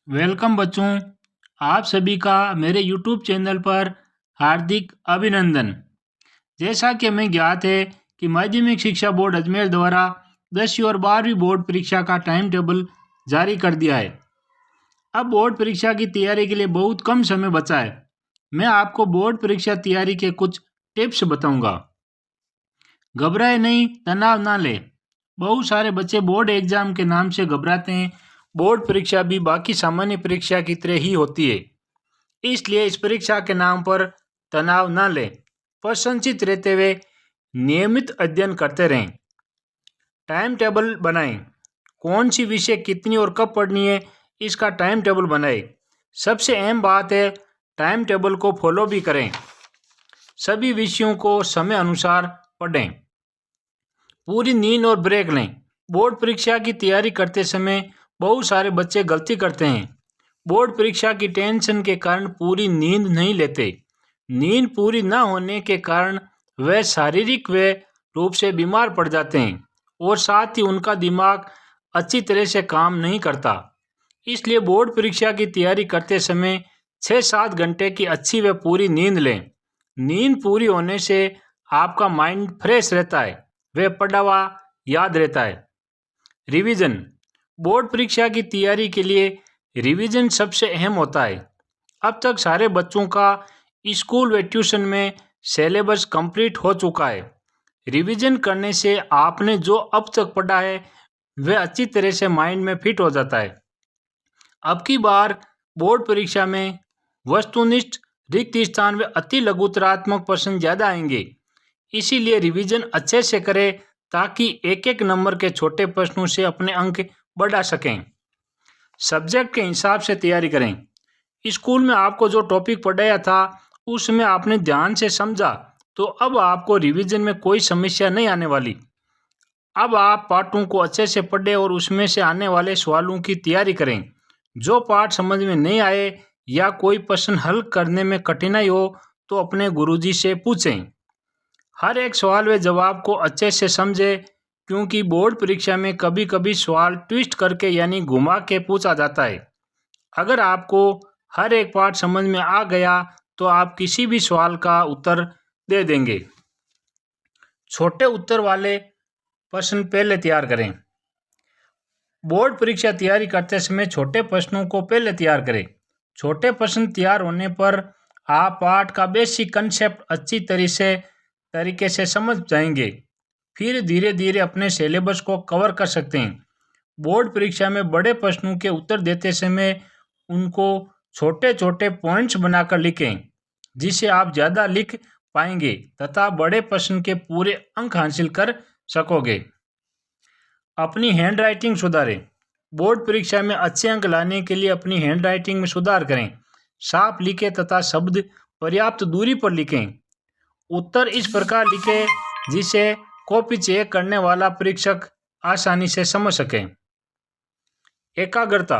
Welcome बच्चों। आप सभी का मेरे यूट्यूब चैनल पर हार्दिक अभिनंदन। जैसा कि हमें ज्ञात है कि माध्यमिक शिक्षा बोर्ड अजमेर द्वारा 10वीं और 12वीं बोर्ड परीक्षा का टाइम टेबल जारी कर दिया है। अब बोर्ड परीक्षा की तैयारी के लिए बहुत कम समय बचा है। मैं आपको बोर्ड परीक्षा तैयारी के कुछ टिप्स बताऊंगा। घबराए नहीं, तनाव ना ले। बहुत सारे बच्चे बोर्ड एग्जाम के नाम से घबराते हैं। बोर्ड परीक्षा भी बाकी सामान्य परीक्षा की तरह ही होती है, इसलिए इस परीक्षा के नाम पर तनाव न लें। प्रसन्नचित्त रहते हुए नियमित अध्ययन करते रहें। टाइम टेबल बनाएं। कौन सी विषय कितनी और कब पढ़नी है, इसका टाइम टेबल बनाएं। सबसे अहम बात है, टाइम टेबल को फॉलो भी करें। सभी विषयों को समय अनुसार पढ़ें। पूरी नींद और ब्रेक लें। बोर्ड परीक्षा की तैयारी करते समय बहुत सारे बच्चे गलती करते हैं। बोर्ड परीक्षा की टेंशन के कारण पूरी नींद नहीं लेते। नींद पूरी न होने के कारण वे शारीरिक व रूप से बीमार पड़ जाते हैं और साथ ही उनका दिमाग अच्छी तरह से काम नहीं करता। इसलिए बोर्ड परीक्षा की तैयारी करते समय 6-7 घंटे की अच्छी व पूरी नींद लें। नींद पूरी होने से आपका माइंड फ्रेश रहता है, वह पढ़ा हुआ याद रहता है। रिवीजन। बोर्ड परीक्षा की तैयारी के लिए रिवीजन सबसे अहम होता है। अब तक सारे बच्चों का स्कूल व ट्यूशन में सिलेबस कंप्लीट हो चुका है। रिवीजन करने से आपने जो अब तक पढ़ा है वह अच्छी तरह से माइंड में फिट हो जाता है। अब की बार बोर्ड परीक्षा में वस्तुनिष्ठ, रिक्त स्थान व अति लघुतरात्मक प्रश्न ज़्यादा आएंगे। इसीलिए रिवीजन अच्छे से करें ताकि एक एक नंबर के छोटे प्रश्नों से अपने अंक बढ़ा सकें। सब्जेक्ट के हिसाब से तैयारी करें। स्कूल में आपको जो टॉपिक पढ़ाया था उसमें आपने ध्यान से समझा, तो अब आपको रिवीजन में कोई समस्या नहीं आने वाली। अब आप पाठों को अच्छे से पढ़ें और उसमें से आने वाले सवालों की तैयारी करें। जो पाठ समझ में नहीं आए या कोई प्रश्न हल करने में कठिनाई हो तो अपने गुरुजी से पूछें। हर एक सवाल व जवाब को अच्छे से समझें, क्योंकि बोर्ड परीक्षा में कभी कभी सवाल ट्विस्ट करके यानी घुमा के पूछा जाता है। अगर आपको हर एक पार्ट समझ में आ गया तो आप किसी भी सवाल का उत्तर दे देंगे। छोटे उत्तर वाले प्रश्न पहले तैयार करें। बोर्ड परीक्षा तैयारी करते समय छोटे प्रश्नों को पहले तैयार करें। छोटे प्रश्न तैयार होने पर आप पाठ का बेसिक कंसेप्ट अच्छी तरीके से समझ जाएंगे। फिर धीरे धीरे अपने सिलेबस को कवर कर सकते हैं। बोर्ड परीक्षा में बड़े प्रश्नों के उत्तर देते समय उनको छोटे छोटे पॉइंट्स बनाकर लिखें, जिससे आप ज़्यादा लिख पाएंगे तथा बड़े प्रश्न के पूरे अंक हासिल कर सकोगे। अपनी हैंड राइटिंग सुधारें। बोर्ड परीक्षा में अच्छे अंक लाने के लिए अपनी हैंड राइटिंग में सुधार करें। साफ लिखें तथा शब्द पर्याप्त दूरी पर लिखें। उत्तर इस प्रकार लिखें जिसे कॉपी चेक करने वाला परीक्षक आसानी से समझ सके। एकाग्रता।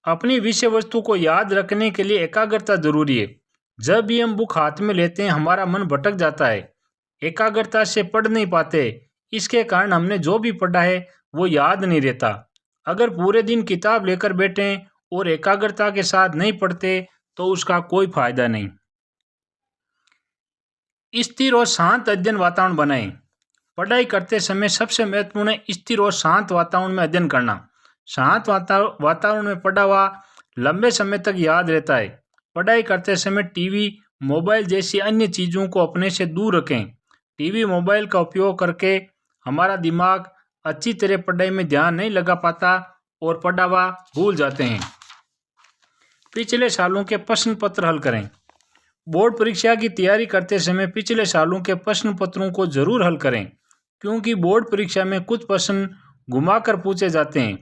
अपनी विषय वस्तु को याद रखने के लिए एकाग्रता जरूरी है। जब भी हम बुक हाथ में लेते हैं हमारा मन भटक जाता है, एकाग्रता से पढ़ नहीं पाते। इसके कारण हमने जो भी पढ़ा है वो याद नहीं रहता। अगर पूरे दिन किताब लेकर बैठें और एकाग्रता के साथ नहीं पढ़ते तो उसका कोई फायदा नहीं। स्थिर और शांत अध्ययन वातावरण बनाएं। पढ़ाई करते समय सबसे महत्वपूर्ण है स्थिर और शांत वातावरण में अध्ययन करना। शांत वातावरण में पढ़ा हुआ लंबे समय तक याद रहता है। पढ़ाई करते समय टीवी, मोबाइल जैसी अन्य चीज़ों को अपने से दूर रखें। टीवी, मोबाइल का उपयोग करके हमारा दिमाग अच्छी तरह पढ़ाई में ध्यान नहीं लगा पाता और पढ़ा हुआ भूल जाते हैं। पिछले सालों के प्रश्न पत्र हल करें। बोर्ड परीक्षा की तैयारी करते समय पिछले सालों के प्रश्न पत्रों को जरूर हल करें, क्योंकि बोर्ड परीक्षा में कुछ प्रश्न घुमाकर पूछे जाते हैं।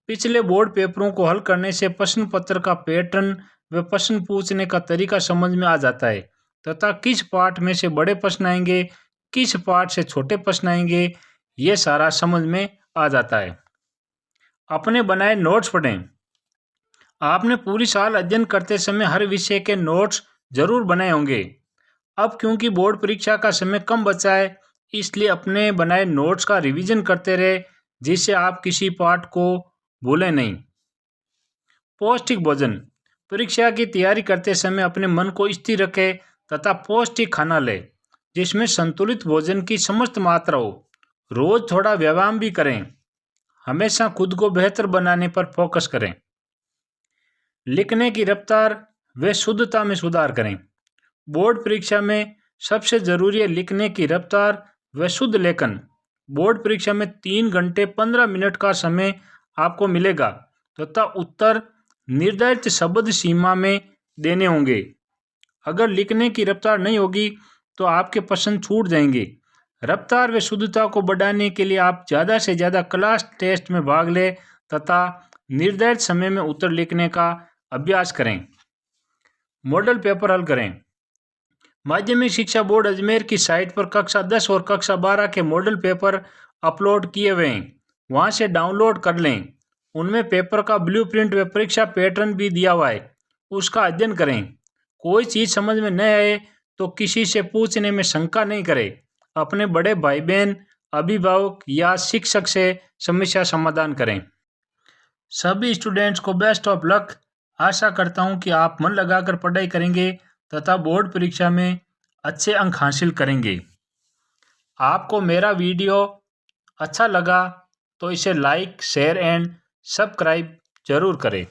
पिछले बोर्ड पेपरों को हल करने से प्रश्न पत्र का पैटर्न व प्रश्न पूछने का तरीका समझ में आ जाता है तथा किस पार्ट में से बड़े प्रश्न आएंगे, किस पार्ट से छोटे प्रश्न आएंगे, ये सारा समझ में आ जाता है। अपने बनाए नोट्स पढ़ें। आपने पूरी साल अध्ययन करते समय हर विषय के नोट्स जरूर बनाए होंगे। अब क्योंकि बोर्ड परीक्षा का समय कम बचा है, इसलिए अपने बनाए नोट्स का रिवीजन करते रहे, जिससे आप किसी पार्ट को भूलें नहीं। पौष्टिक भोजन। परीक्षा की तैयारी करते समय अपने मन को स्थिर रखें तथा पौष्टिक खाना लें जिसमें संतुलित भोजन की समस्त मात्रा हो। रोज थोड़ा व्यायाम भी करें। हमेशा खुद को बेहतर बनाने पर फोकस करें। लिखने की रफ्तार व शुद्धता में सुधार करें। बोर्ड परीक्षा में सबसे जरूरी है लिखने की रफ्तार व शुद्ध लेखन। बोर्ड परीक्षा में 3 घंटे 15 मिनट का समय आपको मिलेगा तथा उत्तर निर्धारित शब्द सीमा में देने होंगे। अगर लिखने की रफ्तार नहीं होगी तो आपके प्रश्न छूट जाएंगे। रफ्तार व शुद्धता को बढ़ाने के लिए आप ज़्यादा से ज़्यादा क्लास टेस्ट में भाग लें तथा निर्धारित समय में उत्तर लिखने का अभ्यास करें। मॉडल पेपर हल करें। माध्यमिक शिक्षा बोर्ड अजमेर की साइट पर कक्षा 10 और कक्षा 12 के मॉडल पेपर अपलोड किए हुए हैं, वहां से डाउनलोड कर लें। उनमें पेपर का ब्लूप्रिंट व परीक्षा पैटर्न भी दिया हुआ है, उसका अध्ययन करें। कोई चीज़ समझ में न आए तो किसी से पूछने में शंका नहीं करें। अपने बड़े भाई बहन, अभिभावक या शिक्षक से समस्या समाधान करें। सभी स्टूडेंट्स को बेस्ट ऑफ लक। आशा करता हूं कि आप मन लगाकर पढ़ाई करेंगे तथा बोर्ड परीक्षा में अच्छे अंक हासिल करेंगे। आपको मेरा वीडियो अच्छा लगा तो इसे लाइक, शेयर एंड सब्सक्राइब जरूर करें।